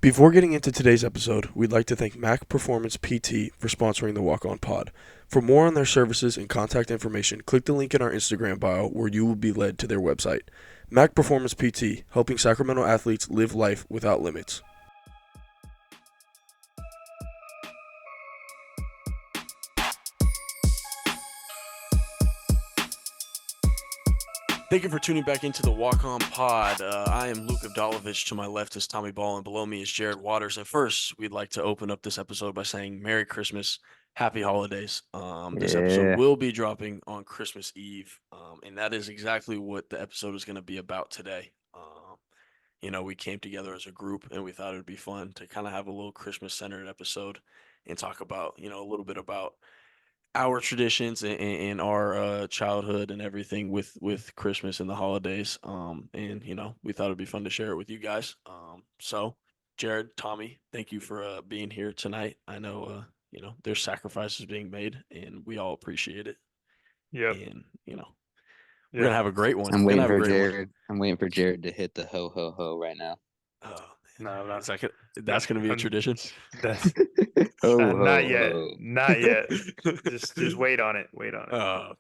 Before getting into today's episode, we'd like to thank Mac Performance PT for sponsoring the Walk On Pod. For more on their services and contact information, click the link in our Instagram bio where you will be led to their website. Mac Performance PT, helping Sacramento athletes live life without limits. Thank you for tuning back into the Walk On Pod. I am Luke Avdalovich. To my left is Tommy Ball, and below me is Jared Waters. And first, we'd like to open up this episode by saying Merry Christmas, Happy Holidays. This episode will be dropping on Christmas Eve, and that is exactly what the episode is going to be about today. We came together as a group, and we thought it would be fun to kind of have a little Christmas-centered episode and talk about, a little bit about our traditions and our childhood and everything with Christmas and the holidays. We thought it'd be fun to share it with you guys. So Jared, Tommy, thank you for being here tonight. I know there's sacrifices being made, and we all appreciate it. Yep. And we're gonna have a great one. I'm waiting for Jared. I'm waiting for Jared to hit the ho ho ho right now. Oh, no, that's gonna be a tradition. Not yet. Not yet. Just wait on it. Wait on it. Oh,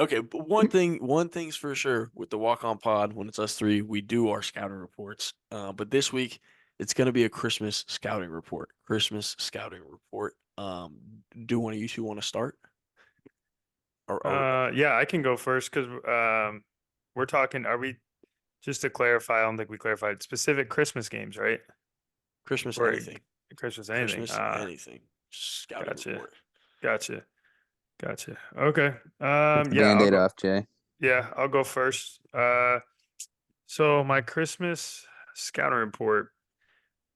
okay. But one thing's for sure with the Walk On Pod, when it's us three, we do our scouting reports. But this week it's gonna be a Christmas scouting report. Do one of you two want to start? Yeah, I can go first because we're talking. Are we, just to clarify? I don't think we clarified specific Christmas games, right? Christmas Or anything. Christmas anything. Anything. Scouting report. Gotcha. Okay. Band-Aid off, Jay. Yeah, I'll go first. So my Christmas scouting report.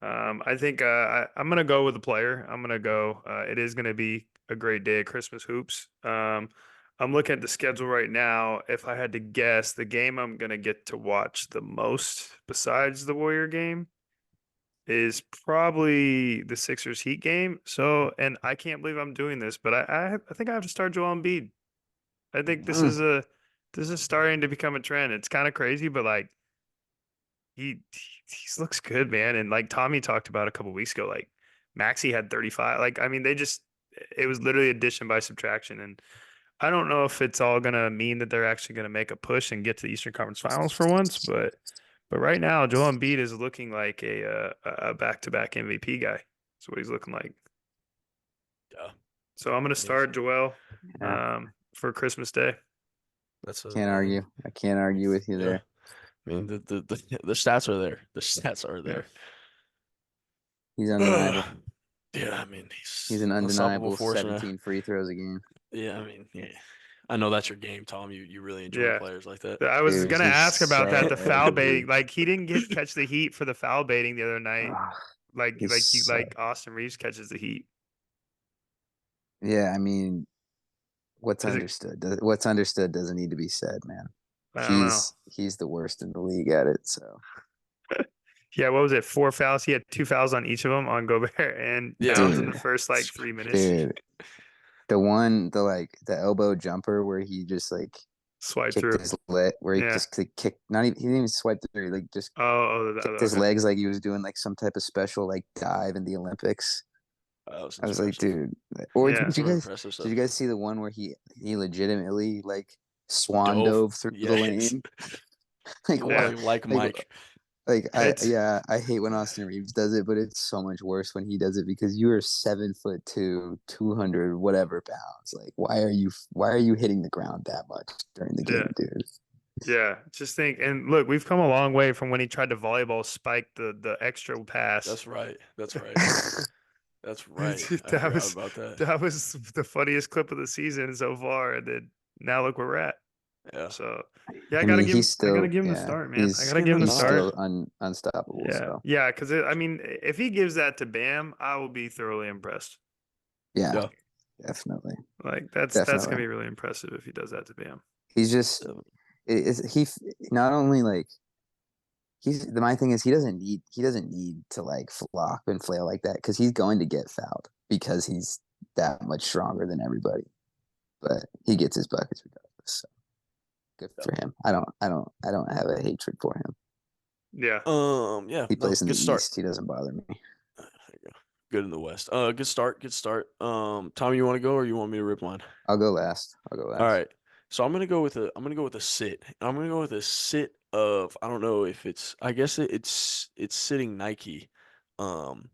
I think I'm gonna go with the player. I'm gonna go. It is gonna be a great day at Christmas hoops. I'm looking at the schedule right now. If I had to guess, the game I'm gonna get to watch the most, besides the Warrior game, is probably the Sixers Heat game. So, and I can't believe I'm doing this, but I think I have to start Joel Embiid. I think this is starting to become a trend. It's kind of crazy, but like he looks good, man. And like Tommy talked about a couple weeks ago, like Maxey had 35. Like, I mean, it was literally addition by subtraction. And I don't know if it's all gonna mean that they're actually gonna make a push and get to the Eastern Conference Finals for once, but right now, Joel Embiid is looking like a back-to-back MVP guy. That's what he's looking like. Yeah. So I'm gonna start Joel for Christmas Day. Can't argue. I can't argue with you there. I mean, the stats are there. The stats are there. He's undeniable. Yeah, I mean, he's an undeniable 17 free throws a game. Yeah, I mean, yeah. I know that's your game, Tom. You really enjoy players like that. I was gonna ask about that. The foul baiting, like he didn't catch the heat for the foul baiting the other night. Like Austin Reeves catches the heat. Yeah, I mean, what's understood doesn't need to be said, man. He's the worst in the league at it. So. Yeah, what was it? 4 fouls. He had 2 fouls on each of them on Gobert and Towns in the first 3 minutes. Dude. The elbow jumper where he just swiped through his leg, where he just kicked. He didn't even swipe through. He just kicked his legs like he was doing some type of special dive in the Olympics. I was like, dude. Or did you guys see the one where he legitimately swan dove through the lane? Mike. I hate when Austin Reeves does it, but it's so much worse when he does it because you are 7'2", 200 whatever pounds. Like, why are you hitting the ground that much during the game, dude? Yeah, just think. And look, we've come a long way from when he tried to volleyball spike the extra pass. That's right. That's right. That was the funniest clip of the season so far, and then now look where we're at. Yeah. So I gotta give him the start, man. I gotta give him the start. Still unstoppable. Yeah. So. Yeah, because if he gives that to Bam, I will be thoroughly impressed. Yeah. Definitely. That's gonna be really impressive if he does that to Bam. He's just not only my thing is he doesn't need to flop and flail like that because he's going to get fouled because he's that much stronger than everybody. But he gets his buckets regardless. So. Good for him. I don't have a hatred for him. Yeah. Yeah. He No, plays in good the start. East. He doesn't bother me. There you go. Good in the West. Good start. Good start. Tommy, you want to go or you want me to rip mine? I'll go last. I'll go All last. right. So I'm gonna go with a sit. I'm gonna go with a sit of I don't know if it's I guess it's sitting Nike. Um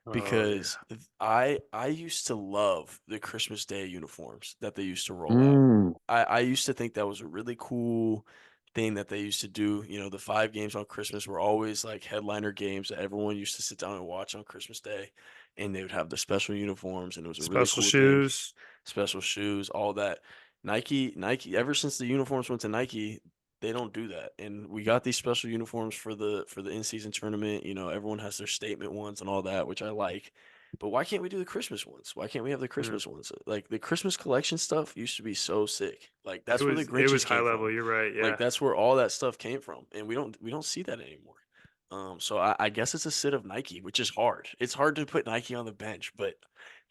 Oh because yeah. I used to love the Christmas Day uniforms that they used to roll out. Mm, I used to think that was a really cool thing that they used to do. The 5 games on Christmas were always like headliner games that everyone used to sit down and watch on Christmas Day, and they would have the special uniforms, and it was a really Special cool thing. shoes. Special shoes, all that. Nike, ever since the uniforms went to Nike, they don't do that. And we got these special uniforms for the in-season tournament. Everyone has their statement ones and all that, which I like. But why can't we do the Christmas ones? Why can't we have the Yeah. Christmas ones? Like the Christmas collection stuff used to be so sick. Like It that's where the was Grinches high came level. from. You're right. Like Yeah. that's where all that stuff came from. And we don't see that anymore. So I guess it's a sit of Nike, which is hard. It's hard to put Nike on the bench, but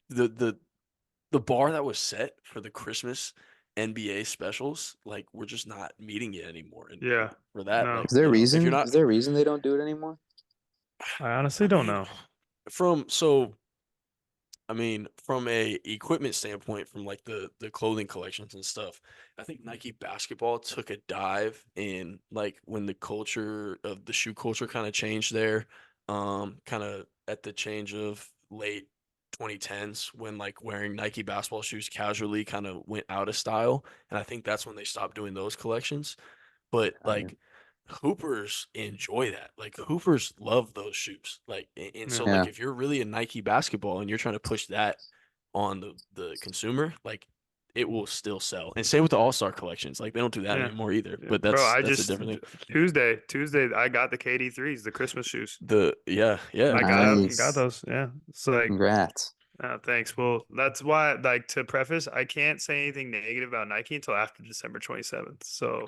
the bar that was set for the Christmas NBA specials, like we're just not meeting it anymore. And Yeah. for that, No. like, is there a if you're reason? not, Is there a reason they don't do it anymore? I honestly I don't mean, know. from so I mean, from a equipment standpoint, from like the clothing collections and stuff, I think Nike basketball took a dive in like when the culture of the shoe culture kind of changed there, kind of at the change of late 2010s when like wearing Nike basketball shoes casually kind of went out of style, and I think that's when they stopped doing those collections. But I, like Hoopers enjoy that. Like Hoopers love those shoes. Like and Yeah. so like yeah. if you're really a Nike basketball and you're trying to push that on the consumer, like it will still sell. And same with the All-Star collections. Like they don't do that Yeah. anymore either. Yeah. But Bro, that's I that's a just different thing. Tuesday I got the KD3s, the Christmas shoes. Yeah. I got Nice. those. Yeah. It's like, Congrats. thanks. Well, that's why, like, to preface, I can't say anything negative about Nike until after December 27th. So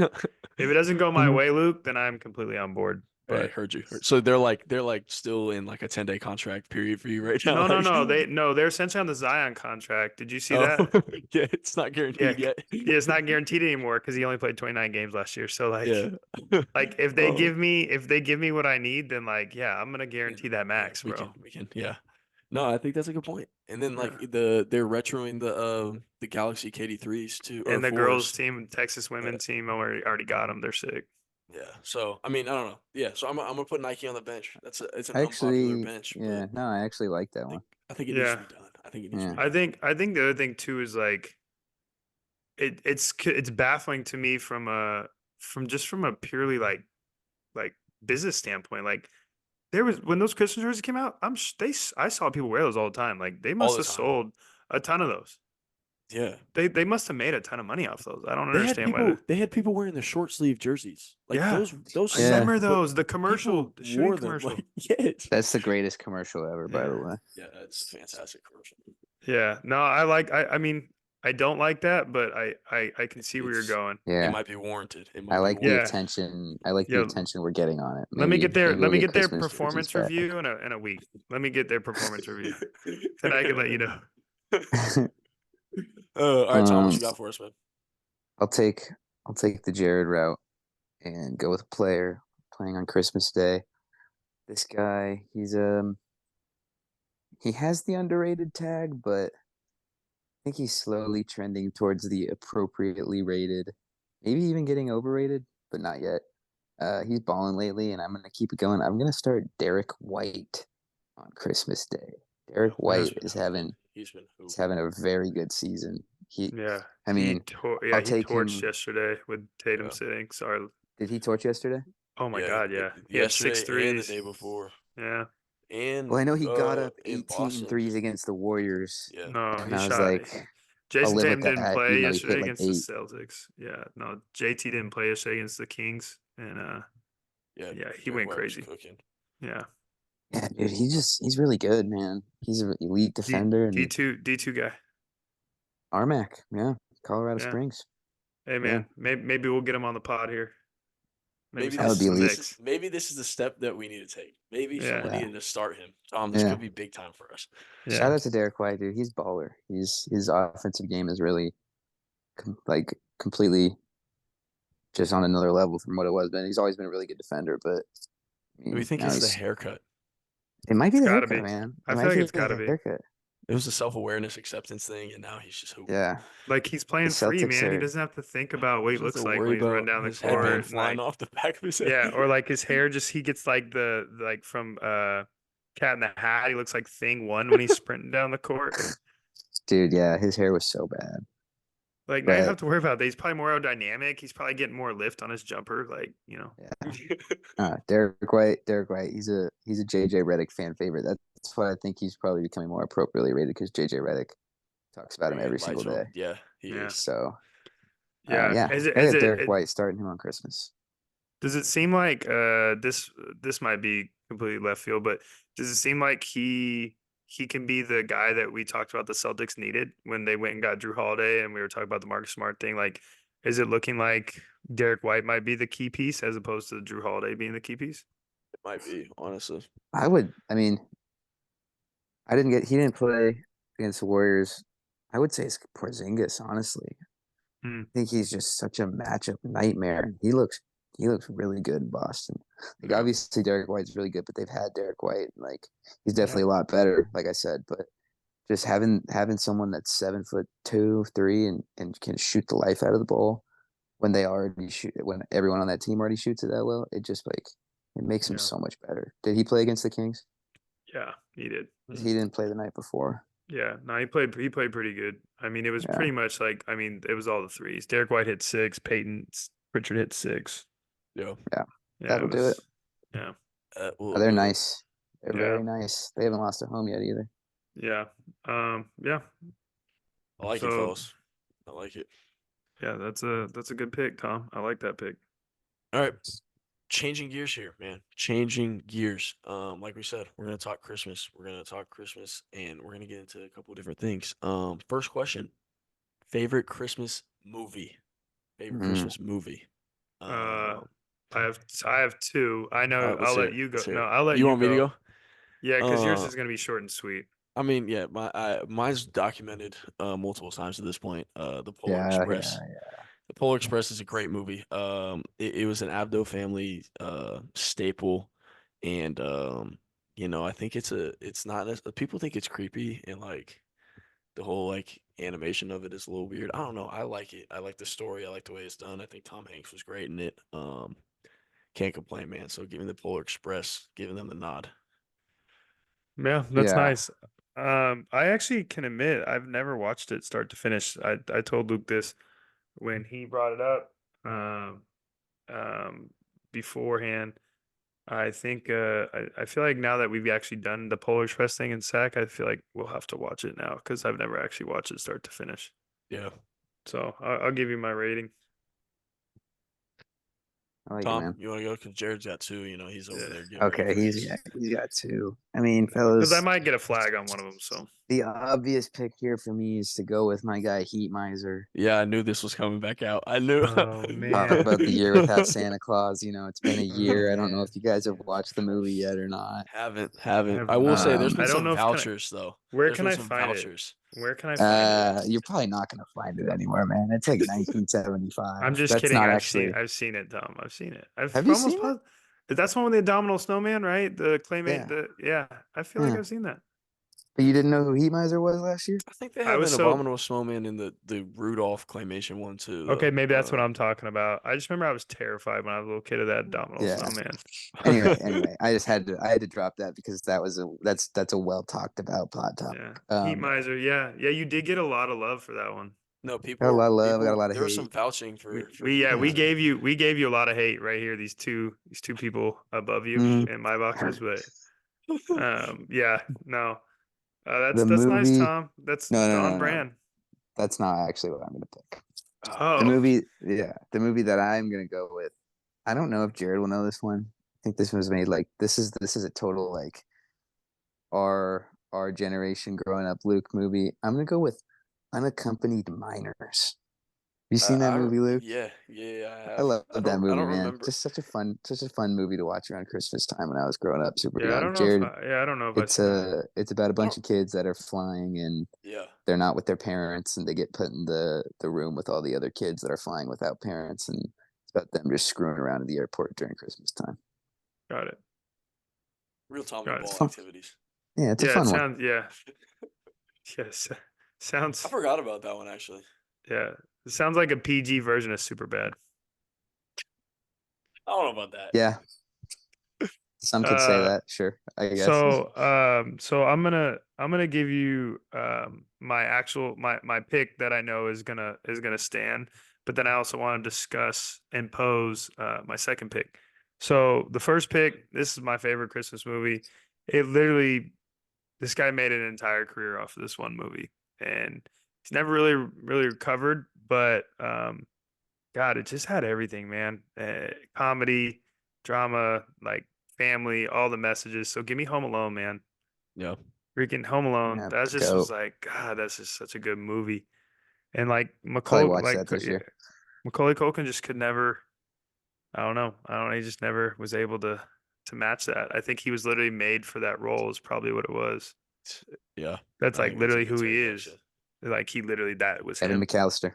if it doesn't go my Mhm. way, Luke, then I'm completely on board. Hey, But heard you. So they're like still in like a 10-day contract period for you right now. no, no, Like no. They're essentially on the Zion contract. Did you see oh that? yeah, it's not Yeah. guaranteed yet. Yeah, it's not guaranteed anymore because he only played 29 games last year. So Yeah. like Um, if they give me what I need, then like yeah, I'm gonna Yeah, guarantee that yeah, max, bro. we can, yeah. No, I think that's a good point. And then like Yeah. they're retroing the Galaxy KD3s too or And the girls fours. team, Texas Yeah, women's team already got them. They're sick. yeah. So I mean, I don't know. Yeah, so I'm gonna put Nike on the bench. It's an I unpopular actually, bench, but yeah, no, I actually like that I one. think I think it needs to Yeah. be done. I think it needs to Yeah. be done. I think the other thing too is like it's baffling to me from a purely like business standpoint. Like there was when those Christmas jerseys came out, I saw people wear those all the time. Like they All must the have time. sold a ton of those. Yeah. They must have made a ton of money off those. I don't understand why. They had people wearing the short sleeve jerseys. Like Yeah, those I Yeah. sucked, remember but those. The commercial, people the shooting wore them. commercial. Like yes. That's the greatest commercial ever, by Yeah, the way. Yeah, it's a fantastic commercial. yeah. No, I mean, I don't like that, but I can see where you're It's going. it Yeah. might be warranted. It I might be like the warranted. Yeah, attention. I like the yeah. attention we're getting on it. Let We'll me get get their Christmas jerseys performance back. review in a week. Let me get their performance review. Then I can let you know. All right, Tom, what um, you got for us, man? I'll take I'll take the Jared route and go with a player playing on Christmas Day. This guy, he has the underrated tag, but I think he's slowly trending towards the appropriately rated, maybe even getting overrated, but not yet. He's balling lately, and I'm gonna keep it going. I'm gonna start Derek White on Christmas Day. Derek Yeah, White is having He's been he's hooping. having a very good season. yeah. I mean, I'll He take torched him. yesterday with Tatum Yeah, sitting. Sorry. Did he torch yesterday? Oh my yeah. God, yeah. He had six Yesterday and the threes. day before, Yeah. Well, and I know he got up in 18 Boston. threes against the Warriors, Yeah, No, and he I was shot. like, I'll Jason live with Tatum didn't that, play even though he yesterday hit like against the 8. Celtics. Yeah, no, JT didn't play yesterday against the Kings, and yeah. yeah, he Derek went White was crazy. cooking. Yeah, Yeah, dude, he's really good, man. He's an elite defender and D2 guy. Armac, yeah, Colorado Yeah. Springs. Hey Yeah, man, maybe we'll get him on the pod here. Maybe Maybe that toss would this us be in the elite. mix. this is the step that we need to take. Maybe Yeah, someone Yeah, needed to start him. Tom, this yeah. could be big time for us. yeah. Shout out to Derek White, dude. He's baller. His offensive game is really completely just on another level from what it was. But he's always been a really good defender. But I Do you mean, think now it's the he's. haircut? It might be It's the got to haircut, be. man. It I feel might like be it's got to the be. haircut. It was a self-awareness acceptance thing, and now he's just hooping. Yeah, Like he's the playing free, Celtics man. He are. doesn't have to think about what He he doesn't have looks to like worry when he's running about down the his head being court. And flying like, off the back of his head. yeah, or like his hair just he gets like the like from Cat in the Hat. He looks like Thing One when he's sprinting down the court. Dude, yeah, his hair was so bad. Like now you don't have But to worry about that. He's probably more aerodynamic. He's probably getting more lift on his jumper. Like, yeah, Derek White. Derek White. He's a JJ Redick fan favorite. That's why I think he's probably becoming more appropriately rated because JJ Redick talks about him Bringing every single light to day. him. Yeah, he yeah, is. So yeah. yeah, Is it I is got it, Derek it White starting him on Christmas. does it seem like this might be completely left field, but does it seem like he can be the guy that we talked about the Celtics needed when they went and got Drew Holiday and we were talking about the Marcus Smart thing? Like, is it looking like Derek White might be the key piece as opposed to Drew Holiday being the key piece? It might be, honestly. I would. I mean, I didn't get. He didn't play against the Warriors. I would say it's Porzingis. Honestly, Hmm. I think he's just such a matchup nightmare. He looks really good in Boston. Like Yeah. obviously Derek White's really good, but they've had Derek White. Like he's definitely a lot better. Like I said, but just having someone that's 7'2", 3, and can shoot the life out of the ball when they already shoot when everyone on that team already shoots it that well, it just like it makes him Yeah. so much better. Did he play against the Kings? Yeah, he did. He didn't play the night before. Yeah, no, he played pretty good. I mean, it was Yeah, pretty much like it was all the threes. Derek White hit six, Pritchard hit six. Yeah. yeah, Yeah, it that'll do it. was yeah. Oh, they're nice. They're Yeah. very nice. They haven't lost at home yet either. Yeah. Yeah. I like it, So fellas. I like it. yeah, that's a good pick, Tom. I like that pick. All right. Changing gears here, man. Changing gears. Like we said, we're gonna talk Christmas. We're gonna talk Christmas, and we're gonna get into a couple of different things. First question: favorite Christmas movie? Favorite Mm. Christmas movie? Uh, I have two. I All know. right, let's I'll hear let it. you go. Let's hear No, it. I'll let You you want me to go. go? Yeah, because yours Uh, is gonna be short and sweet. I mean, yeah, mine's documented multiple times at this point. The Polar Yeah, Express. The Polar Express is a great movie. It was an Abdo family staple, and I think it's not as people think it's creepy and like the whole like animation of it is a little weird. I don't know. I like it. I like the story. I like the way it's done. I think Tom Hanks was great in it. Can't complain, man. So giving the Polar Express, giving them the nod. Yeah, that's yeah. nice. I actually can admit I've never watched it start to finish. I told Luke this when he brought it up um beforehand. I think I feel like now that we've actually done the Polar Express thing in SAC, I feel like we'll have to watch it now because I've never actually watched it start to finish. Yeah. So I'll give you my rating. I like it, Tom, man. you want to go? Because Jared's got two. He's over Yeah, there giving Okay, reviews. he's got two. I mean, because I fellas, might get a flag on one of them. So the obvious pick here for me is to go with my guy Heat Miser. Yeah, I knew this was coming back out. I knew. oh Talk man, about the year without Santa Claus. It's been a oh year. I don't know man, if you guys have watched the movie yet or not. I Haven't. have I will say not. there's Um, been I don't some know if vouchers though. where There's can been I some find it? vouchers. Where can I find it? you're probably not gonna find it anymore, man. It's like 1975. I'm just That's kidding. not I've seen actually. I've seen it, Tom. I've seen it. Have I've you almost seen it? positive. That's one with the Abominable Snowman, right? The claymate. Yeah, Yeah. I feel like yeah. I've seen that. But you didn't know who Heat Miser was last year? I think they I have was an so Abominable Snowman in the Rudolph claymation one too, okay. though. Maybe that's what I'm talking about. I just remember I was terrified when I was a little kid of that Abominable Yeah. Snowman. Anyway, I had to drop that because that's a well talked about pod Yeah. topic. Heat Miser. Yeah. Yeah. You did get a lot of love for that one. No, Got a lot of love, got a people. lot of There was some hate. vouching We, for we Heat yeah we Yeah. Miser. gave you a lot of hate right here. These two people above you Mm. in my boxes, but yeah, no, The that's nice, movie. Tom. That's No, no, on no, no. brand. That's not actually what I'm gonna pick. The Oh, movie, yeah, the movie that I'm gonna go with. I don't know if Jared will know this one. I think this was made like this is a total like our generation growing up Luke movie. I'm gonna go with Unaccompanied Minors. You seen that movie, Luke? Yeah, I I have. love that I movie, don't man. remember. Just such a fun movie to watch around Christmas time when I was growing up, super yeah. I young. don't know if Jared, I don't know if I've it's seen that. it's about a I bunch don't. of kids that are flying and Yeah. they're not with their parents and they get put in the room with all the other kids that are flying without parents and it's about them just screwing around at the airport during Christmas time. Got it. Real Tommy Ball fun. activities. Yeah, it's a fun one. Yes. Sounds. I forgot about that one actually. Yeah. It sounds like a PG version of Superbad. I don't know about that. Yeah. Some could say that, sure. I guess. So I'm gonna give you my pick that I know is gonna stand, but then I also want to discuss and pose my second pick. So the first pick, this is my favorite Christmas movie. It literally, this guy made an entire career off of this one movie, and he's never really recovered. But God, it just had everything, man. Comedy, drama, like family, all the messages. So give me Home Alone, man. Yeah. Freaking Home Alone. Yeah, That just was like, God, that's just such a good movie. And like Probably watch that this year. Macaulay Culkin just could never. I don't know. He just never was able to match that. I think he was literally made for that role. Is probably what it was. Yeah. That's I like think that's a literally good who he take, is. actually. Like he literally that was Evan him. McAllister.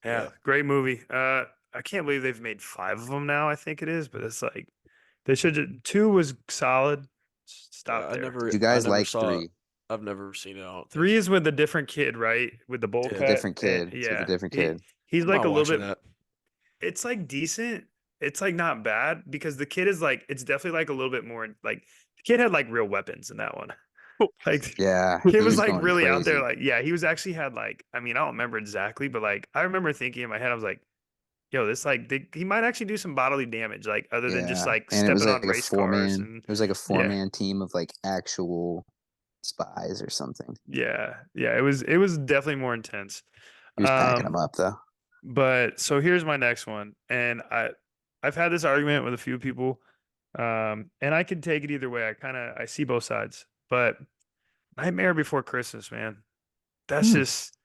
Yeah, great movie. I can't believe they've made 5 of them now. I think it is, but it's like they should. 2 was solid. Stop there. You guys like saw 3? I've never seen it. I don't think 3 so. is with a different kid, right? With the bowl Yeah. cut. Different kid. And, It's with a different he, kid. he's I'm like not a little watching bit. that. It's like decent. It's like not bad because the kid is like. It's definitely like a little bit more like the kid had like real weapons in that one. Like Yeah, he he was was like going really out there. crazy. Like he was actually had like. I mean, I don't remember exactly, but like I remember thinking in my head, I was like, yo, this like he might actually do some bodily damage, like other than just Yeah, like and it was stepping like on a race cars 4-man. and It was like a yeah, 4-man team of like actual spies or something. yeah. It was definitely more intense. He was packing them Um, up though. but so here's my next one, and I've had this argument with a few people, and I can take it either way. I see both sides, but Nightmare Before Christmas, man, that's Hmm. just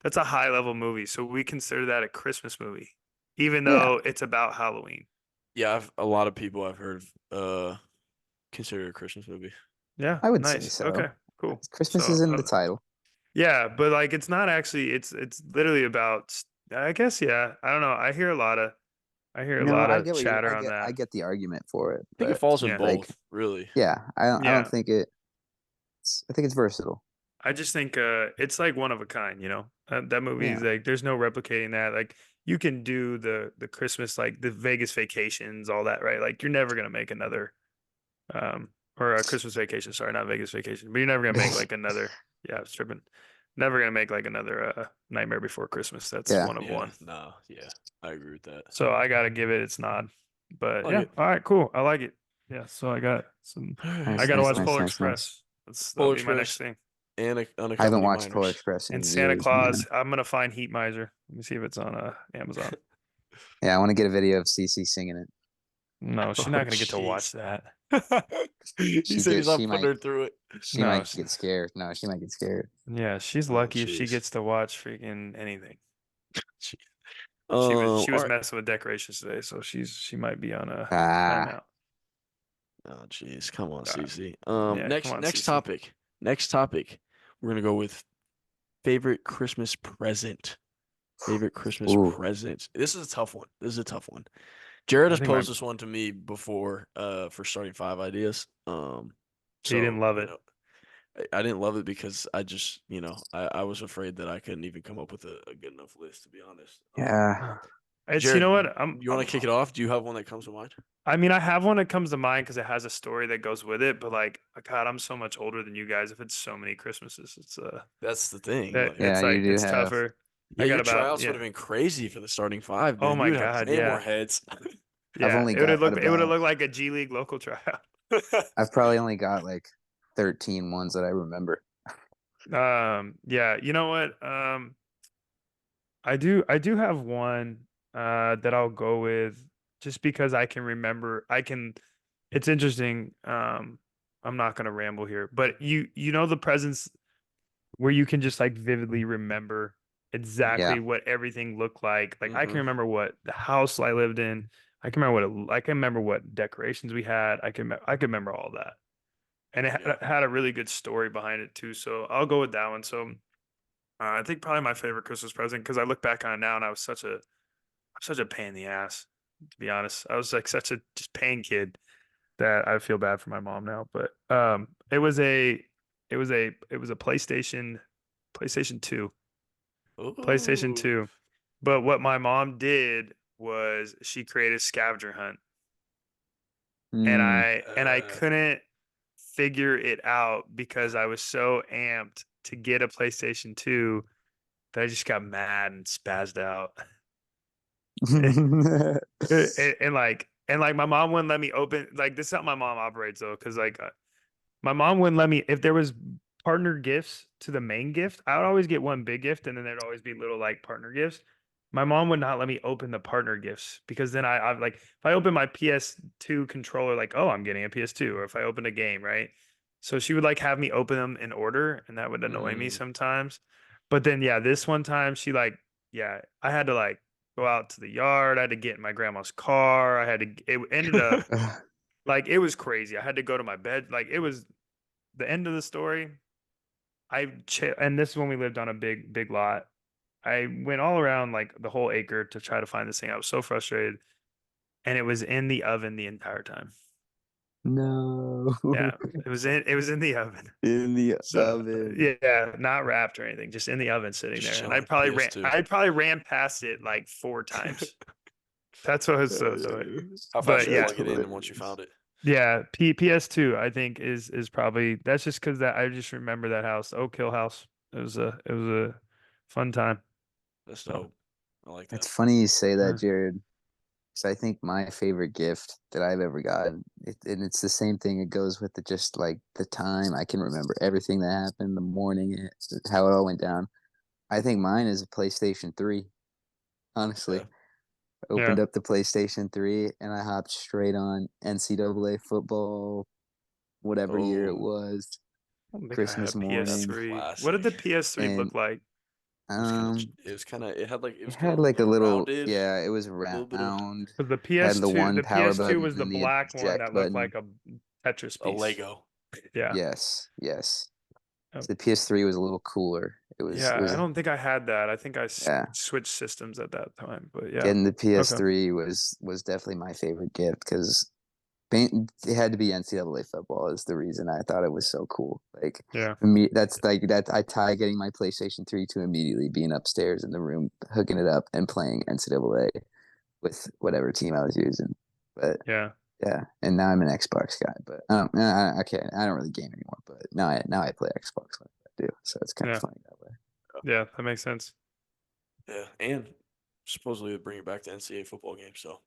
that's a high level movie, so we consider that a Christmas movie, even Yeah. though it's about Halloween. Yeah, a lot of people I've heard consider it a Christmas movie. Yeah, I would say nice. so. Okay, cool. Christmas So, is in the title. yeah, but like it's not actually. It's literally about. I guess yeah. I don't know. I hear a No, lot I of get what you chatter on I that. get the argument for it, I think it but falls in Yeah, like both, really. yeah, I yeah. don't think I think it's versatile. I just think it's like one of a kind. That movie Yeah. is like there's no replicating that. Like you can do the Christmas like the Vegas vacations, all that, right? Like you're never gonna make another or a Christmas Vacation. Sorry, not Vegas Vacation, but you're never gonna make like another. Yeah, I was tripping. Never gonna make like another Nightmare Before Christmas. That's Yeah. one of Yeah, one. no, yeah, I agree with that. So I gotta give it its nod. But Like yeah, it. all right, cool. I like it. Yeah, so I got some. I Nice, gotta nice, watch nice, Polar nice, nice. Express. That'll Polar be my next Express thing. and I haven't Unaccompanied watched Polar Minors. Express in And Santa years, man. Claus. I'm gonna find Heat Miser. Let me see if it's on Amazon. Yeah, I want to get a video of Cece singing it. No, she's Oh, not gonna get to watch jeez. that. He said he's not putting her through it. She No, might get scared. No, she might get scared. yeah, she's Oh, lucky if she jeez. gets to watch freaking anything. Jeez. She was All right. messing with decorations today, so she might be on a Ah, timeout. Oh, jeez. Come on, Uh, CC. yeah, come on, Next Cece. topic. Next topic. We're gonna go with favorite Christmas present. Favorite Christmas ooh, present. This is a tough one. Jared I has think my posed this one to me before for starting 5 ideas. he didn't love it. I didn't love it because I just, I was afraid that I couldn't even come up with a good enough list, to be honest. yeah. It's Jared, you know what you want to kick it off? Do you have one that comes to mind? I mean, I have one that comes to mind because it has a story that goes with it. But like, God, I'm so much older than you guys. If it's so many Christmases, it's That's the thing. Yeah, you do it's have. tougher. Hey, I got your about tryouts would have been crazy for the starting 5, Oh man. my You would have God, way more yeah, heads. I've yeah. only It would have got looked. It would have about. looked like a G League local tryout. I've probably only got like 13 ones that I remember. Yeah. You know what? I do have one that I'll go with just because I can remember. It's interesting. I'm not gonna ramble here, but you know the presents where you can just like vividly remember Yeah, exactly what everything looked like. Like I can Mm-hmm. remember what the house I lived in. I can remember I can remember what decorations we had. I can remember all that. And Yeah. it had a really good story behind it too. So I'll go with that one. So I think probably my favorite Christmas present because I look back on it now and I was such a pain in the ass, to be honest. I was like such a just pain kid that I feel bad for my mom now, but it was a PlayStation 2. PlayStation Ooh. 2. But what my mom did was she created a scavenger hunt. And Mm. I couldn't figure it out because I was so amped to get a PlayStation 2 that I just got mad and spazzed out. And my mom wouldn't let me open, like, this is how my mom operates though, because like my mom wouldn't let me, if there was partner gifts to the main gift, I would always get one big gift and then there'd always be little like partner gifts. My mom would not let me open the partner gifts because then I like, if I open my PS2 controller, like, oh, I'm getting a PS2, or if I open a game, right? So she would like have me open them in order, and that would annoy me sometimes. But then, yeah, this one time she like, yeah, I had to like go out to the yard. I had to get in my grandma's car. It ended up like, it was crazy. I had to go to my bed. Like, it was the end of the story. And this is when we lived on a big lot. I went all around like the whole acre to try to find this thing. I was so frustrated, and it was in the oven the entire time. No. Yeah, it was in the oven. In the So oven. yeah, not wrapped or anything, just in the oven sitting Just there. And chilling. PS2. I probably ran past it like 4 times. That's what was so How fast But you yeah, plug it in once you found it? yeah, PS2 I think is probably, that's just because that I just remember that house, Oak Hill house. It was a fun time. That's So dope. I like It's that. funny you say that, uh, Jared. So I think my favorite gift that I've ever gotten, and it's the same thing. It goes with just like the time. I can remember everything that happened, the morning, how it all went down. I think mine is a PlayStation 3. Honestly, Yeah. I yeah, opened up the PlayStation 3 and I hopped straight on NCAA football, whatever year it Oh, was, I don't think I had a Christmas that's morning, PS3. What did classic. the PS3 and look like? um, It had like, it it was kind had of like a little, rounded, yeah, it was a little bit of round, Because the had the PS2, one the power PS2 button was the and the black one eject that looked button. like a Tetris a piece. Lego. Yeah. Yes, yes. Oh, So the PS3 was a little cooler. It yeah, I was, don't think I had that. I think I yeah. switched systems at that time. But yeah. Getting the Okay. PS3 was definitely my favorite gift because it had to be NCAA football is the reason I thought it was so cool. Like Yeah. for me, that's like that I tie getting my PlayStation 3 to immediately being upstairs in the room, hooking it up and playing NCAA with whatever team I was using. But Yeah. yeah, and now I'm an Xbox guy. But I don't really game anymore. But now I play Xbox like I do, so it's kind of Yeah. funny that way. Yeah. That makes sense. Yeah, and supposedly they bring it back to NCAA football games, so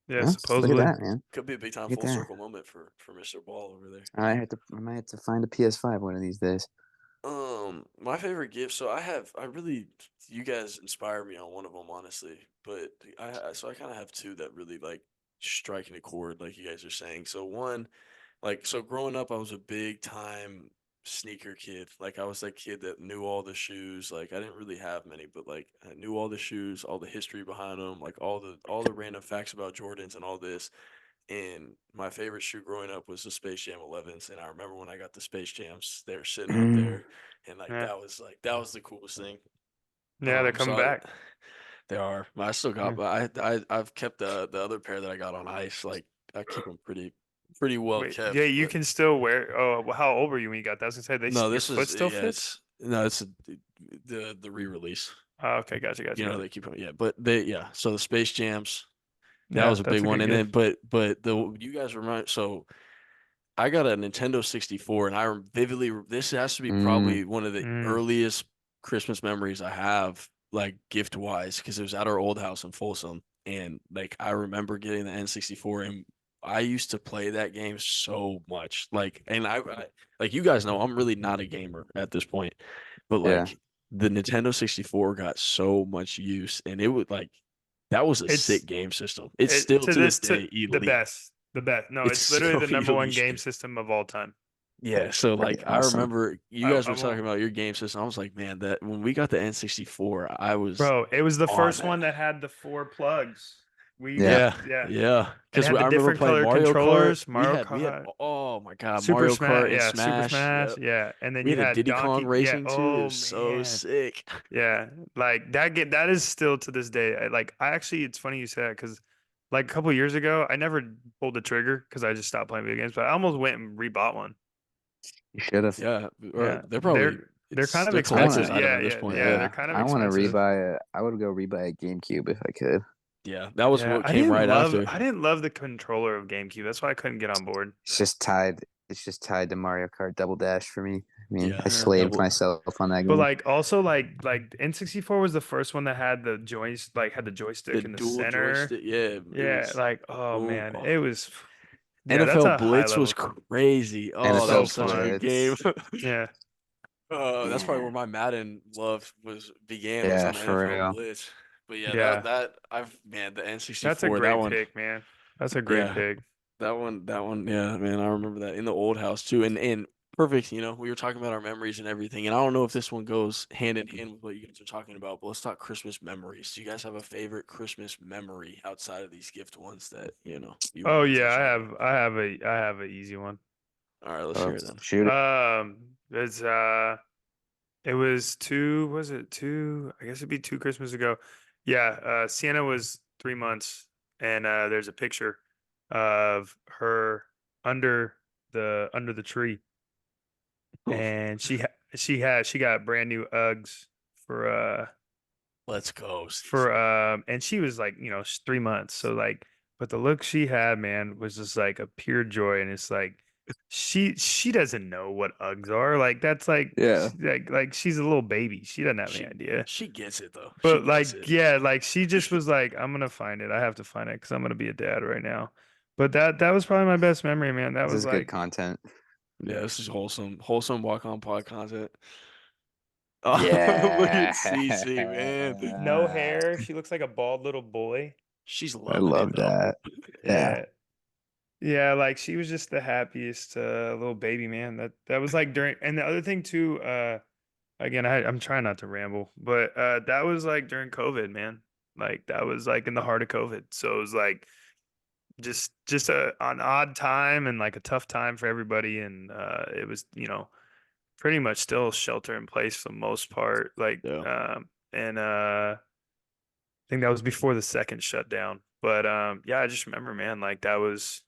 Yeah. Well, look at Supposedly. that, man. could be a big time Look at full that. circle moment for Mr. Ball over there. I might have to find a PS5 one of these days. My favorite gift. So I really, you guys inspire me on one of them, honestly. But I kind of have two that really like striking a chord, like you guys are saying. So one, like, so growing up, I was a big time sneaker kid. Like, I was that kid that knew all the shoes. Like, I didn't really have many, but like, I knew all the shoes, all the history behind them, like all the random facts about Jordans and all this. And my favorite shoe growing up was the Space Jam 11s. And I remember when I got the Space Jams, they're sitting out there, and Yeah. that was the coolest thing. Yeah. They're So coming back. they are. I still got, Yeah. but I've kept the other pair that I got on ice. Like, I keep them pretty well Wait. Yeah. kept. You But can still wear. Oh, well, how old were you when you got that? I was gonna say no, your this foot is still yeah, fits. it's no, it's the re-release. Oh, okay. Gotcha. Gotcha. You know Gotcha. they keep yeah, but they yeah. So the Space Jams, that Yeah. was a That's big a one. good And then gift. but the you guys remind so I got a Nintendo 64, and vividly, this has to be Mm. probably one of the Mm. earliest Christmas memories I have, like gift wise, because it was at our old house in Folsom. And like, I remember getting the N64, and I used to play that game so much. Like, and like, you guys know, I'm really not a gamer at this point, but Yeah. like, the Nintendo 64 got so much use, and it would like, that was a sick It's game system. It's it still to to this this to day the elite. best. The best. No, It's it's literally so the number one elite. game system of all time. Yeah, so Pretty like I awesome. remember you guys I were talking won't. about your game system. I was like, man, that when we got the N64, I was Bro, it was the on first that. one that had the 4 plugs. We Yeah. got, Yeah, yeah. yeah. It Because had the I remember different playing color Mario Kart. controllers, Mario Kart, Oh my God, Super Mario Smash, Kart and yeah, Super Smash. Smash, Yep. yeah. And then We you had a had Diddy Kong Donkey, yeah. Racing too. It Oh was so man. sick. Yeah. Like that is still to this day. Like I actually, it's funny you say that because like a couple years ago, I never pulled the trigger because I just stopped playing video games. But I almost went and rebought one. You should have. Yeah, Yeah, they're probably they're kind of they're expensive. collector's item Yeah, at this yeah, point. yeah. Yeah, They're kind of I want to expensive. rebuy I would go rebuy a GameCube if I could. yeah, that was Yeah, what came right after. I didn't love the controller of GameCube. That's why I couldn't get on board. It's just tied. It's just tied to Mario Kart Double Dash for me. I mean, Yeah, I Yeah. slaved double myself on that But game. like also like N64 was the first one that had the joints, like had the the joystick in the dual center. joystick. Yeah, it Yeah, was like oh boom. man, Oh. it was yeah, that's NFL a high Blitz level was fun. crazy. Oh, that So NFL was such a good fun. game. Blitz. Yeah. That's probably Yeah. where my Madden love was Yeah, on the for NFL real. Blitz. But yeah, Yeah. man, the That's a N64, that great one, pick, man. That's a great yeah, pick. that one, yeah, man, I remember that in the old house too. And perfect, we were talking about our memories and everything. And I don't know if this one goes hand in hand with what you guys are talking about, but let's talk Christmas memories. Do you guys have a favorite Christmas memory outside of these gift ones that, you would Oh like to yeah, share? I have a easy one. All right, let's hear it then. Shoot it. It's it was was it two? I guess it'd be 2 Christmas ago. Yeah, Sienna was 3 months, and there's a picture of her under the tree, and she got brand new Uggs for Let's go, for Cece. and she was like 3 months, so like, but the look she had, man, was just like a pure joy. And it's like she doesn't know what Uggs are, like that's like Yeah. like she's a little baby, she doesn't have any She idea. she gets it though. She But gets like it. yeah, like she just was like, I'm gonna find it, I have to find it because I'm gonna be a dad right now. But that was probably my best memory, man. That This was is good like content. Yeah, this is wholesome walk on pod content. Oh, look at Yeah. CC, man. no hair, she looks like a bald little boy. She's I loving it love though. that. Yeah. Yeah. Yeah, like she was just the happiest little baby, man. That was like during, and the other thing too, again, I'm trying not to ramble, but that was like during COVID, man. Like that was like in the heart of COVID. So it was like just an odd time and like a tough time for everybody. And it was, pretty much still shelter in place for the most part. Like Yeah. and I think that was before the second shutdown. But yeah, I just remember, man, like that was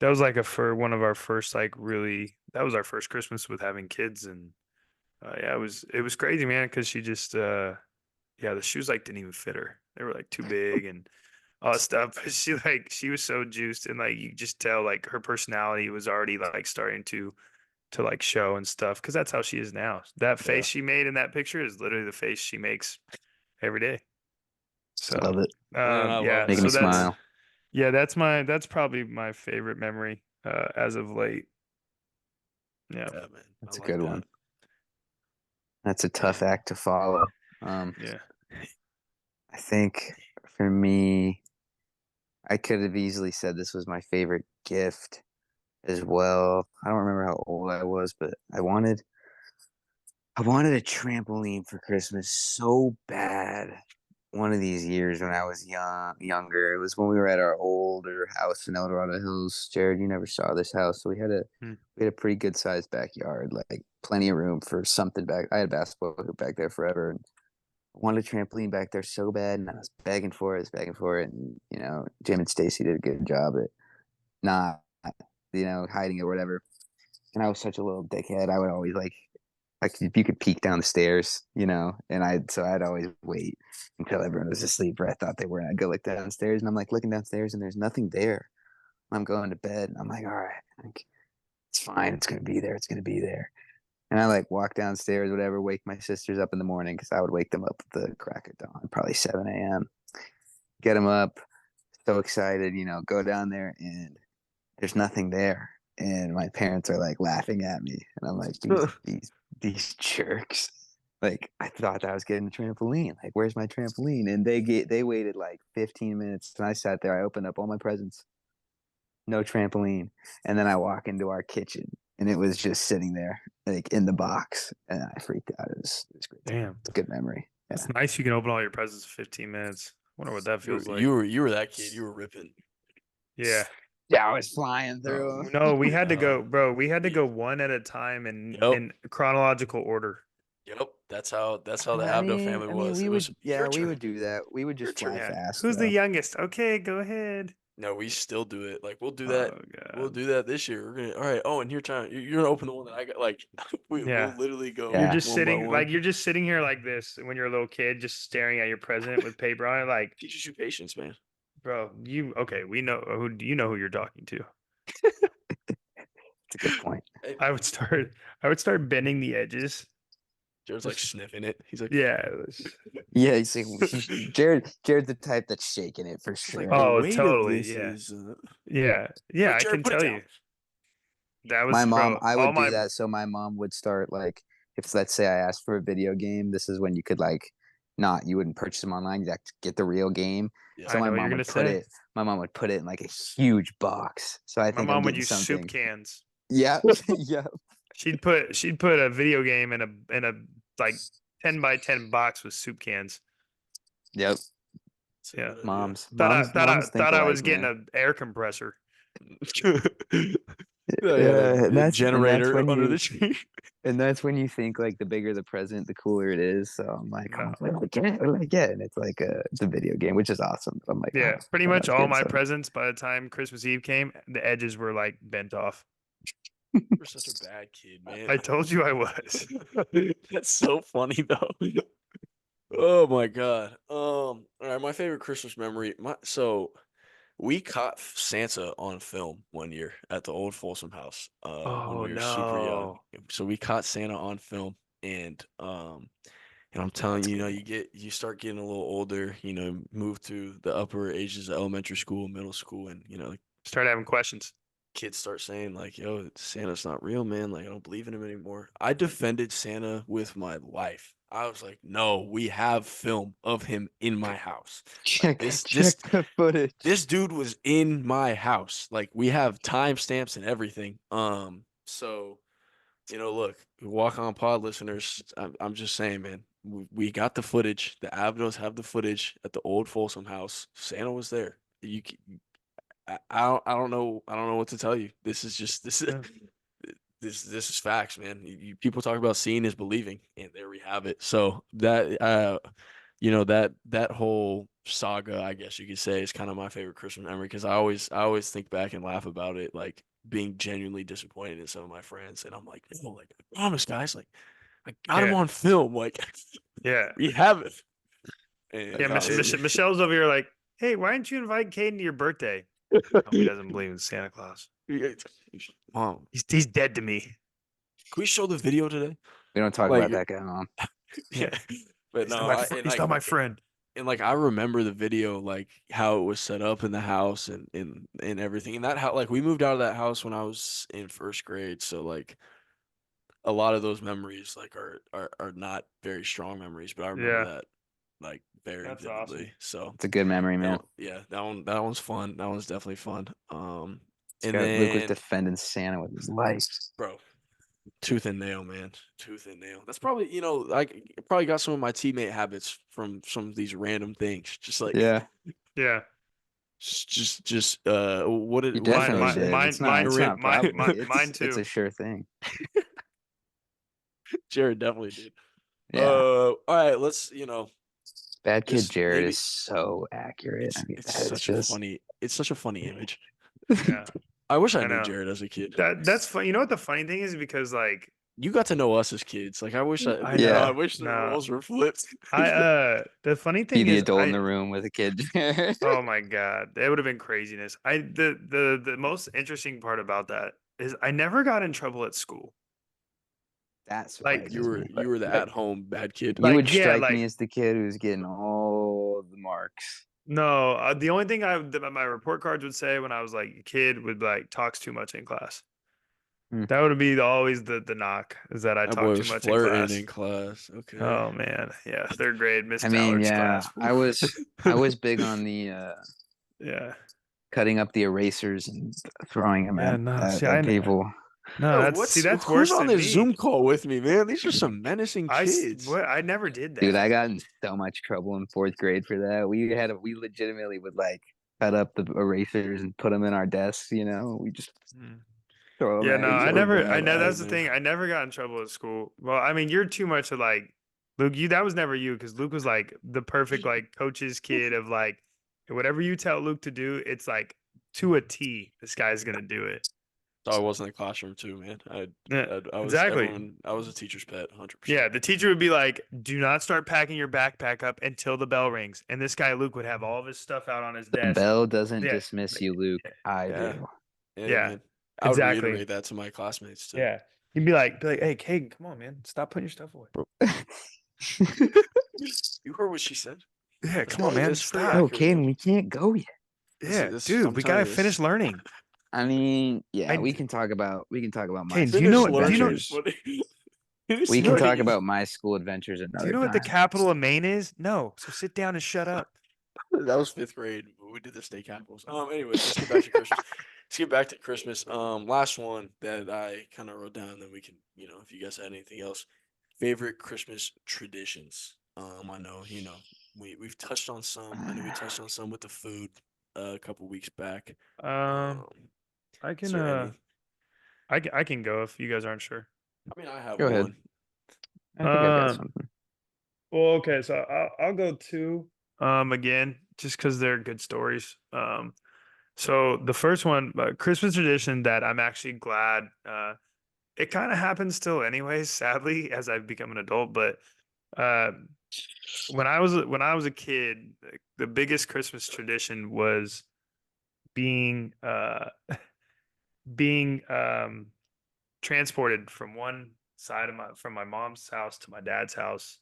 like a for one of our first like really, that was our first Christmas with having kids. And yeah, it was crazy, man, because she just yeah, the shoes like didn't even fit her, they were like too big and all that stuff. But she was so juiced, and like you just tell like her personality was already like starting to like show and stuff, because that's how she is now. That Yeah. face she made in that picture is literally the face she makes every day. So Love it. Man, I yeah, love Making that. me so smile. that's probably my favorite memory as of late. Yeah. Yeah, man. That's I a like good that. one. That's a tough act to follow. Yeah. I think for me, I could have easily said this was my favorite gift as well. I don't remember how old I was, but I wanted a trampoline for Christmas so bad. One of these years when I was younger, it was when we were at our older house in El Dorado Hills. Jared, you never saw this house, so Hmm. we had a pretty good sized backyard, like plenty of room for something back. I had a basketball hoop back there forever, and I wanted a trampoline back there so bad, and I was begging for it, and Jim and Stacy did a good job at not, hiding it or whatever. And I was such a little dickhead. I would always like if you could peek down the stairs, and I'd always wait until everyone was asleep or I thought they were, and I'd go look downstairs, and I'm like looking downstairs and there's nothing there. I'm going to bed and I'm like, all right, like, it's fine, it's gonna be there, And I like walk downstairs, whatever, wake my sisters up in the morning because I would wake them up at the crack of dawn, probably 7 a.m. Get them up, so excited, go down there and there's nothing there. And my parents are like laughing at me. And I'm like, these jerks. Like, I thought I was getting a trampoline. Like, where's my trampoline? And they waited like 15 minutes. And I sat there, I opened up all my presents. No trampoline. And then I walk into our kitchen and it was just sitting there, like in the box. And I freaked out. It was great. Damn. It's a good memory. Yeah. It's nice you can open all your presents in 15 minutes. Wonder what that feels like. You were that kid. You were ripping. Yeah. Yeah, I was flying through. No, we had to go, bro. We had to go one at a time in chronological order. Yep. That's how the I Abdo mean, family I mean, was. we It would, was yeah, your we turn. would do that. We would Your just fly turn. Yeah. fast. Who's the Though. youngest? Okay, go ahead. No, we still do it. Like we'll do that. Oh We'll God. do that this year. We're gonna. All right. Oh, and your turn. You're gonna open the one that I got. Like we'll Yeah. literally go You're Yeah. just one by sitting one. like you're just sitting here like this when you're a little kid, just staring at your present with paper on it. Like, Teaches you patience, man. bro, you okay? We know who. Do you know who you're talking to? It's a good point. Hey, I would start bending the edges. Jared's like sniffing it. He's like, Yeah. Yeah, he's like Jared's the type that's shaking it for it's like sure. the Oh, weight of totally. this Yeah. is. Yeah. Yeah. Like I Jared, can put it tell down. you. That My was mom, bro. I All would do my that. So my mom would start like, if let's say I asked for a video game, this is when you could like, not you wouldn't purchase them online. You'd have to get the real game. Yeah. So I my know what you're mom gonna would put say. it. My mom would put it in like a huge box. So I My think I'm mom would getting use soup something. cans. Yeah, yeah, She'd put a video game in a like 10 by 10 box with soup cans. yep. It's a Yeah. good idea. Moms think Thought I alike, was getting man. an air compressor. Oh, yeah, And a that's generator when under you the tree. and that's when you think like the bigger the present, the cooler it is. So I'm like, No. what do I get? What do I get? And it's like it's a video game, which is awesome. But I'm like, Yeah, oh, pretty I much was all getting my something. presents by the time Christmas Eve came, the edges were like bent off. You're such a bad kid, man. I told you I was. That's so funny though. Oh my God. All right, my favorite Christmas memory. So we caught Santa on film one year at the old Folsom house when Oh we were super young. no. So we caught Santa on film and I'm telling That's you, good. you start getting a little older, move through the upper ages of elementary school, middle school, and Start having questions. kids start saying like, "Yo, Santa's not real, man. Like, I don't believe in him anymore." I defended Santa with my life. I was like, "No, we have film of him in my house. Like Check the footage. this dude was in my house. Like, we have timestamps and everything." So look, walk on pod listeners. I'm just saying, man. We got the footage. The Abdos have the footage at the old Folsom house. Santa was there. I don't know what to tell you. This is just this is Yeah. this is facts, man. People talk about seeing is believing, and there we have it. So that that whole saga, I guess you could say, is kind of my favorite Christmas memory because I always think back and laugh about it, like being genuinely disappointed in some of my friends, and I'm like, no, like I promise, guys, like I got him Yeah. on film, like Yeah. we have it. And Yeah. Michelle's over here like, hey, why didn't you invite Caden to your birthday? Oh, he doesn't believe in Santa Claus. Mom, He's dead to me. can we show the video today? We don't talk Like, about that guy, Mom. yeah, but He's no, not my friend. and like I remember the video, like how it was set up in the house and everything. And that how like we moved out of that house when I was in first grade, so like a lot of those memories like are not very strong memories, but I remember Yeah. that like very That's vividly. awesome. So It's a good memory, man. yeah, that one's fun. That one's definitely fun. And Luke was then defending Santa with his life. bro, tooth and nail, man. Tooth and nail. That's probably, I probably got some of my teammate habits from some of these random things. Just like, Yeah, Yeah. what you did definitely mine- did. mine- It's not. mine It's too. not a problem. Mine It's too. a sure thing. Jared definitely did. Yeah. All right, let's, Bad kid just Jared maybe is so accurate. I mean, it's that is such a just. funny image. Yeah. I wish I I knew know. Jared as a kid. That's fun. You know what the funny thing is? Because like You got to know us as kids. Like I wish I I Yeah. wish the No. roles were flipped. The funny Be thing the is adult in the room with a kid. oh my god, that would have been craziness. The most interesting part about that is I never got in trouble at school. That Like surprises You were me. the like, at-home bad kid. You would yeah, strike like me as the kid who's getting all the marks. no, the only thing that my report cards would say when I was like a kid would like talks too much in class. Hmm. That would be always the knock is that I That boy talk too was much in flirting class. in class. Okay. Oh man, yeah, third grade, Miss I mean, Tallard's yeah, class. I was big on the Yeah, cutting up the erasers and throwing them yeah, no, see, at people. no, Yo, that's who's worse on than this Zoom me. call with me, man? These are some menacing kids. I never did Dude, that. I got in so much trouble in fourth grade for that. We legitimately would like cut up the erasers and put them in our desks. We just Mm. throw them Yeah, at no, each You I were other. never. bad, I know kid, that's the man. thing. I never got in trouble at school. Well, I mean, you're too much of like Luke, that was never you because Luke was like the perfect like coach's kid of like whatever you tell Luke to do, it's like to a T. This guy's gonna do it. So I was in the classroom too, man. Yeah, I was exactly. I was a teacher's pet, 100%. Yeah, the teacher would be like, "Do not start packing your backpack up until the bell rings." And this guy Luke would have all of his stuff out on his The desk. bell doesn't Yeah, dismiss you, Luke. I Yeah. do. Yeah, yeah, man. I would exactly. reiterate that to my classmates too. Yeah, he'd be like, "Hey, Kagan, come on, man, stop putting your stuff away." You heard what she said. Yeah, come on, man, stop. Oh, Caden, we can't go yet. Yeah, dude, we gotta finish learning. I mean, yeah, we can talk about my Caden, school do you know adventures. We can talk about my school adventures another Do you know what the capital of Maine is? No, so sit down and shut up. That was 5th grade. We did the state capitals. Anyways, let's get back to Christmas. Let's get back to Christmas. Last one that I kind of wrote down. Then we can, if you guys had anything else, favorite Christmas traditions. I know, we've touched on some. I know we touched on some with the food a couple weeks back. I Is can there any? I can go if you guys aren't sure. I mean, I have Go ahead. one. I think I've got something. Well, okay, so I'll go two. Again, just because they're good stories. So the first one, Christmas tradition that I'm actually glad. It kind of happens still, anyways. Sadly, as I've become an adult, but uh, when I was a kid, the biggest Christmas tradition was being being transported from one side of from my mom's house to my dad's house,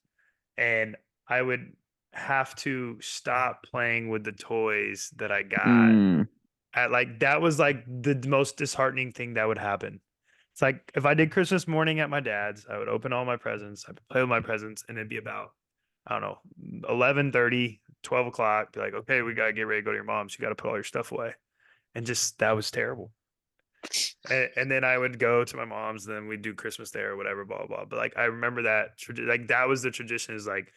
and I would have to stop playing with the toys that I got. At like that was like the most disheartening thing that would happen. It's like if I did Christmas morning at my dad's, I would open all my presents, I would play with my presents, and it'd be about, I don't know, 11:30, 12 o'clock. Be like, okay, we gotta get ready to go to your mom's. You gotta put all your stuff away. And just that was terrible. And then I would go to my mom's, then we'd do Christmas there or whatever, blah, blah, blah. But like I remember that like that was the tradition, is like,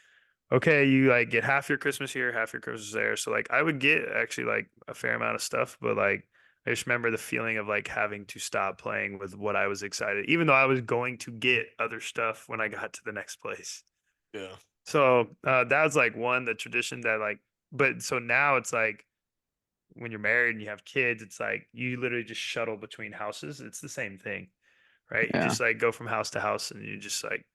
okay, you like get half your Christmas here, half your Christmas there. So like I would get actually like a fair amount of stuff, but like I just remember the feeling of like having to stop playing with what I was excited, even though I was going to get other stuff when I got to the next place. Yeah. So that was like the tradition that like, but so now it's like when you're married and you have kids, it's like you literally just shuttle between houses. It's the same thing, right? You just like go from house to house, and you just like,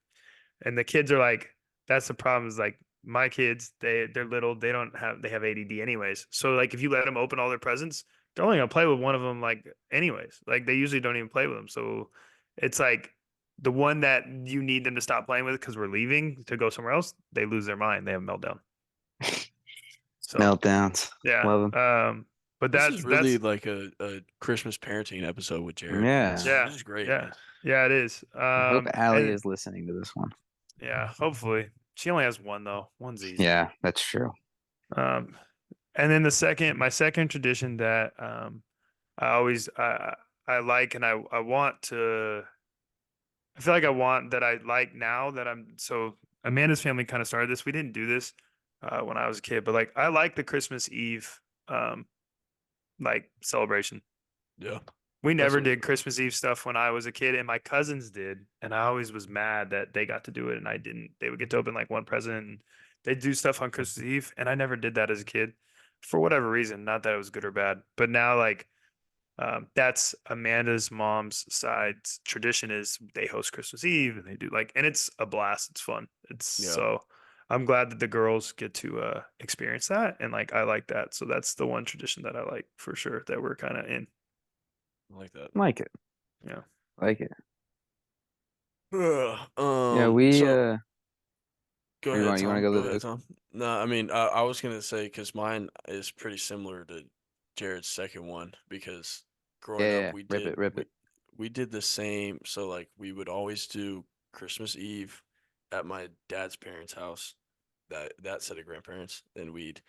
and the kids are like, that's the problem, is like my kids, they're little, they have ADD anyways. So like if you let them open all their presents, they're only gonna play with one of them like anyways. Like they usually don't even play with them. So it's like the one that you need them to stop playing with because we're leaving to go somewhere else, they lose their mind. They have a meltdown. So meltdowns. yeah. Love them. But this is really like a Christmas parenting episode with Jared. Yeah. Yeah. This is great. Yeah. Man. Yeah, it is. I hope Allie is listening to this one. Yeah, hopefully. She only has one though. One's easy. Yeah, that's true. And then my second tradition that I always I like, and I want to, I feel like I want that I like now that so Amanda's family kind of started this. We didn't do this when I was a kid, but like I like the Christmas Eve like celebration. Yeah. We never did Christmas Eve stuff when I was a kid, and my cousins did, and I always was mad that they got to do it and I didn't. They would get to open like one present, and they'd do stuff on Christmas Eve, and I never did that as a kid for whatever reason. Not that it was good or bad, but now like that's Amanda's mom's side's tradition, is they host Christmas Eve and they do like, and it's a blast. It's fun. So I'm glad that the girls get to experience that, and like I like that. So that's the one tradition that I like for sure that we're kind of in. I like that. Like it. Yeah. Like it. Yeah, we go ahead, you want to Tom. go Go ahead, Tom. No, I mean, I was gonna say, because mine is pretty similar to Jared's second one, because growing up we did the same. So like we would always do Christmas Eve at my dad's parents' house, that set of grandparents. Then we'd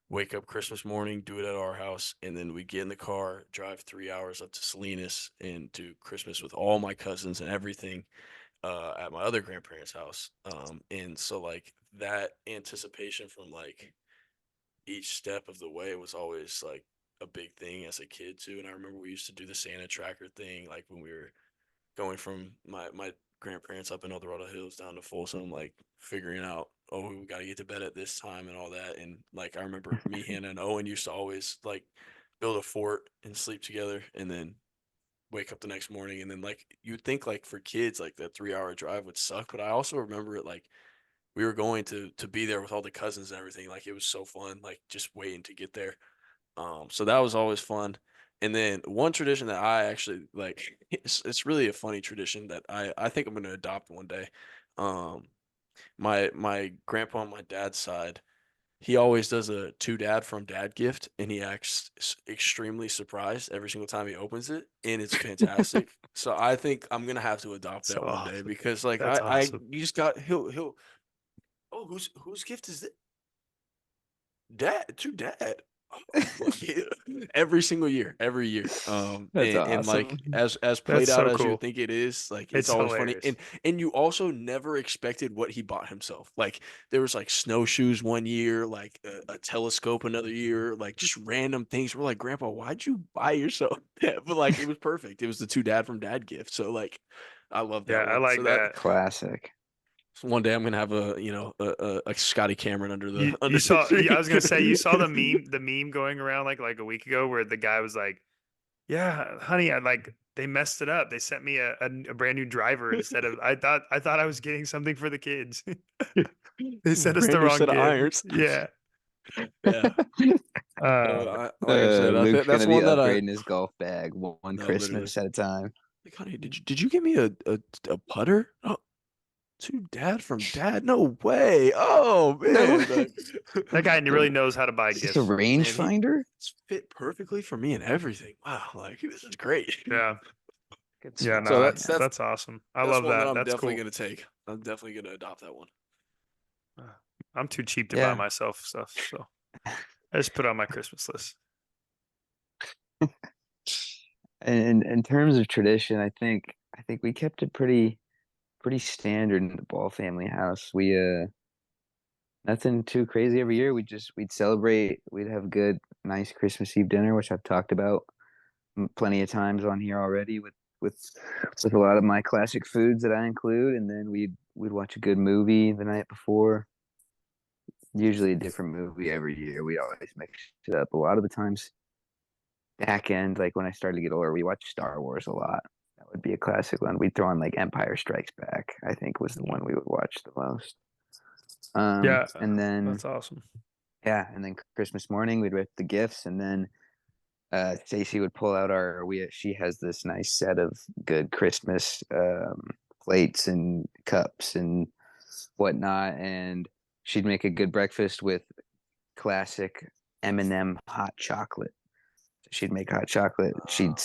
wake up Christmas morning, do it at our house, and then we get in the car, drive 3 hours up to Salinas, and do Christmas with all my cousins and everything at my other grandparents' house. And so like that anticipation from like each step of the way was always like a big thing as a kid too. And I remember we used to do the Santa tracker thing, like when we were going from my grandparents up in El Dorado Hills down to Folsom, like figuring out, oh, we got to get to bed at this time and all that. And like I remember me, Hannah, and Owen used to always like build a fort and sleep together, and then wake up the next morning. And then like you'd think like for kids like that 3 hour drive would suck, but I also remember it like we were going to be there with all the cousins and everything. Like it was so fun, like just waiting to get there. So that was always fun. And then one tradition that I actually like, it's really a funny tradition that I think I'm gonna adopt one day. Um, my grandpa on my dad's side, he always does a to dad from dad gift, and he acts extremely surprised every single time he opens it, and it's fantastic. So I think I'm gonna have to adopt So that one day awesome. because like That's I awesome. you just got he'll oh whose gift is it? Dad to dad. Oh, yeah. Every single year, every year. That's And like awesome. as played That's out so as you cool. think it is, like it's It's always funny. hilarious. And you also never expected what he bought himself. Like there was like snowshoes one year, like a telescope another year, like just random things. We're like, Grandpa, why'd you buy yourself that? But like it was perfect. It was the to dad from dad gift. So like I love Yeah, that I one. So like that that. Classic. one day I'm gonna have a Scotty Cameron under the You under the saw I was gonna say you saw the tree. meme going around like a week ago where the guy was like, "Yeah, honey, I like they messed it up. They sent me a brand new driver instead of I thought I was getting something for the kids. They sent us the Brand new wrong set of gift." irons. Yeah. Yeah. So Um, like I said, I think Luke's that's gonna be one that I upgrading his golf bag one no literally Christmas at a time. like, honey, did you get me a putter? Oh, to dad from dad? No way. Oh No, man. that guy really The- knows how to buy is this a gifts. man, he rangefinder? it's fit perfectly for me and everything. Wow, like this is great. Yeah. Good Yeah, stuff, So no, that's man. that's that's awesome. I that's love one that that. I'm That's definitely cool. gonna take. I'm definitely gonna adopt that one. Uh, I'm too cheap to buy Yeah. myself stuff, so I just put it on my Christmas list. And in terms of tradition, I think we kept it pretty standard in the Ball family house. We nothing too crazy every year. We'd celebrate. We'd have good, nice Christmas Eve dinner, which I've talked about plenty of times on here already with with a lot of my classic foods that I include. And then we'd watch a good movie the night before. Usually a different movie every year. We always mix it up. A lot of the times, back end, like when I started to get older, we watched Star Wars a lot. That would be a classic one. We'd throw on like Empire Strikes Back. I think was the one we would watch the most. Yeah, And then that's awesome. yeah, and then Christmas morning we'd rip the gifts, and then Stacy would pull out she has this nice set of good Christmas plates and cups and whatnot, and she'd make a good breakfast with classic M&M hot chocolate. She'd make hot chocolate. She'd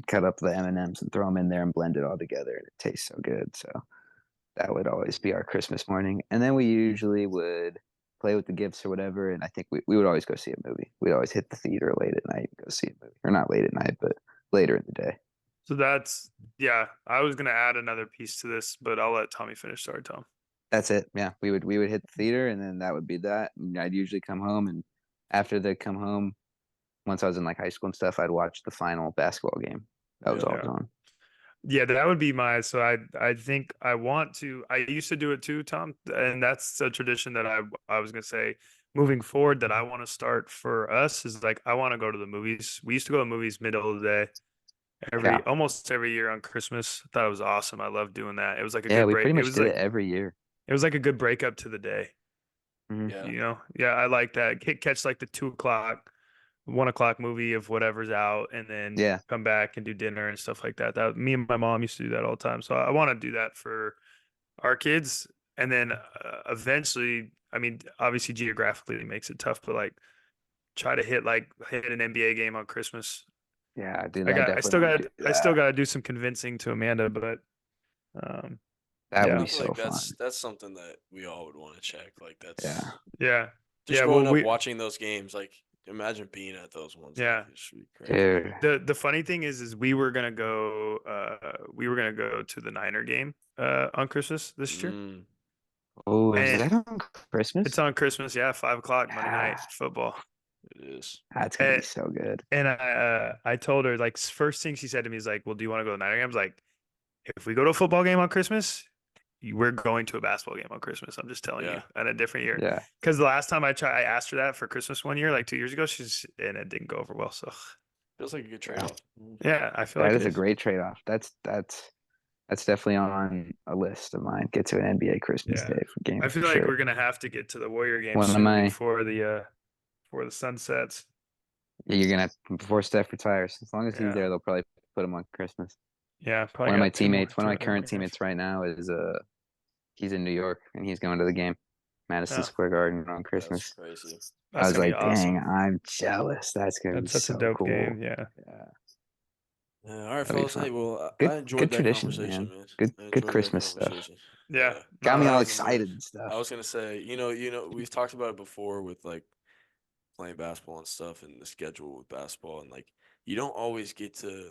cut up the M&Ms and throw them in there and blend it all together, and it tastes so good. So that would always be our Christmas morning. And then we usually would play with the gifts or whatever. And I think we would always go see a movie. We'd always hit the theater late at night and go see a movie. Or not late at night, but later in the day. So that's yeah. I was gonna add another piece to this, but I'll let Tommy finish. Sorry, Tom. That's it. Yeah. We would hit the theater, and then that would be that. And I'd usually come home, and after they come home, once I was in like high school and stuff, I'd watch the final basketball game. That was Yeah. always on. Yeah, that would be my. So I think I want to. I used to do it too, Tom, and that's a tradition that I was gonna say moving forward that I want to start for us is like I want to go to the movies. We used to go to movies middle of the day Yeah. almost every year on Christmas. I thought it was awesome. I loved doing that. It was like a Yeah, good we break. pretty It much was did like it every year. it was like a good breakup to the day. Mhm. Yeah. You know, yeah, I like that. Catch like the 2 o'clock, 1 o'clock movie of whatever's out, and then Yeah. come back and do dinner and stuff like that. That me and my mom used to do that all the time. So I want to do that for our kids, and then eventually, I mean, obviously geographically it makes it tough, but like try to hit an NBA game on Christmas. Yeah, dude, I I got, definitely want to do I still that. got to do some convincing to Amanda, but That would I yeah, be feel so like fun. that's something that we all would want to check. Like Yeah. that's yeah, just yeah. Well, growing up watching those games. Like imagine being at those ones. Like yeah. it should be crazy. Dude. The funny thing is we were gonna go to the Niner game on Christmas this year. Mm, Oh, is And that on it's Christmas? on Christmas, yeah, 5 o'clock Monday night Ah, football. it is. that's gonna be And, so good. and I told her like first thing she said to me is like, "Well, do you want to go to the Niner game?" I was like, if we go to a football game on Christmas, we're going to a basketball game on Christmas. I'm just telling you, at a different year. Yeah. Because the last time I asked her that for Christmas one year, like 2 years ago, and it didn't go over well. So feels like a good trade-off. Yeah, I feel like that is a great trade-off. That's definitely on a list of mine. Get to an NBA Christmas Day game. I feel like we're gonna have to get to the Warrior game before the sun sets. Yeah, you're gonna before Steph retires. As long as he's there, they'll probably put him on Christmas. Yeah, probably. One of my current teammates right now is he's in New York and he's going to the game, Madison Square Garden on Christmas. That's crazy. I was like, dang, I'm jealous. That's gonna be such so a dope cool. Game. Yeah. All right, fellas. Hey, well, I enjoyed that tradition, conversation, man. Good Christmas stuff. Yeah, got me all excited and stuff. I was gonna say, we've talked about it before with like playing basketball and stuff, and the schedule with basketball, and like you don't always get to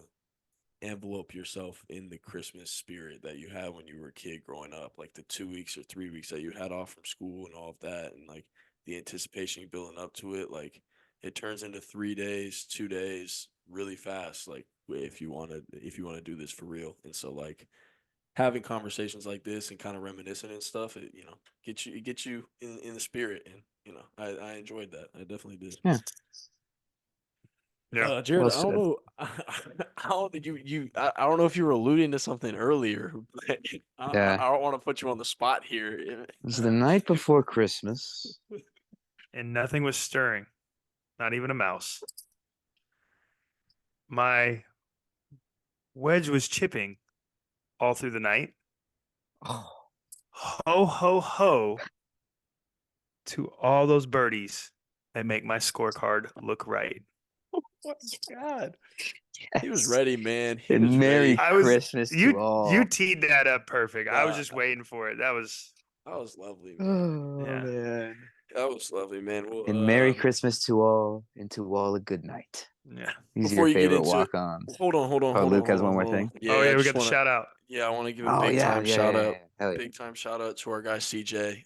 envelope yourself in the Christmas spirit that you had when you were a kid growing up, like the 2 weeks or 3 weeks that you had off from school and all of that, and like the anticipation building up to it, like it turns into 3 days, 2 days really fast, like if you want to do this for real. And so like having conversations like this and kind of reminiscing and stuff, it gets you in the spirit, and I enjoyed that. I definitely did. Yeah, Jared, I don't know. I don't know if you were alluding to something earlier. I don't want to put you on the spot here. It was the night before Christmas, and nothing was stirring, not even a mouse. My wedge was chipping all through the night. Oh. Ho, ho, ho to all those birdies that make my scorecard look right. Oh my God. Yes. He was ready, man. Merry Christmas to all. You teed that up perfect. I was just waiting for it. That was lovely, man. Oh, man. That was lovely, man. Well, and Merry Christmas to all, and to all a good night. Yeah. These are your favorite walk-ons. Hold on. Luke has one more thing. Yeah, we got the shout out. Yeah, I want to give a big time shout out. Yeah. Big time shout out to our guy CJ.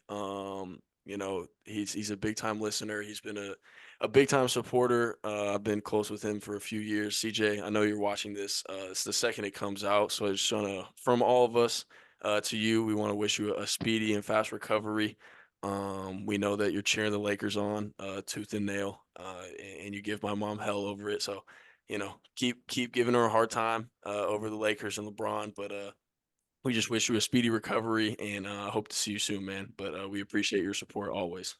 He's a big time listener. He's been a big time supporter. I've been close with him for a few years. CJ, I know you're watching this. It's the second it comes out, so I just want to, from all of us to you, we want to wish you a speedy and fast recovery. We know that you're cheering the Lakers on tooth and nail, and you give my mom hell over it. So, keep giving her a hard time over the Lakers and LeBron. But we just wish you a speedy recovery, and hope to see you soon, man. But we appreciate your support always.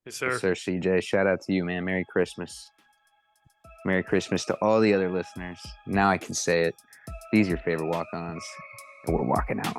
Yes, sir. Yes, sir, CJ. Shout out to you, man. Merry Christmas. Merry Christmas to all the other listeners. Now I can say it. These are your favorite walk-ons, and we're walking out.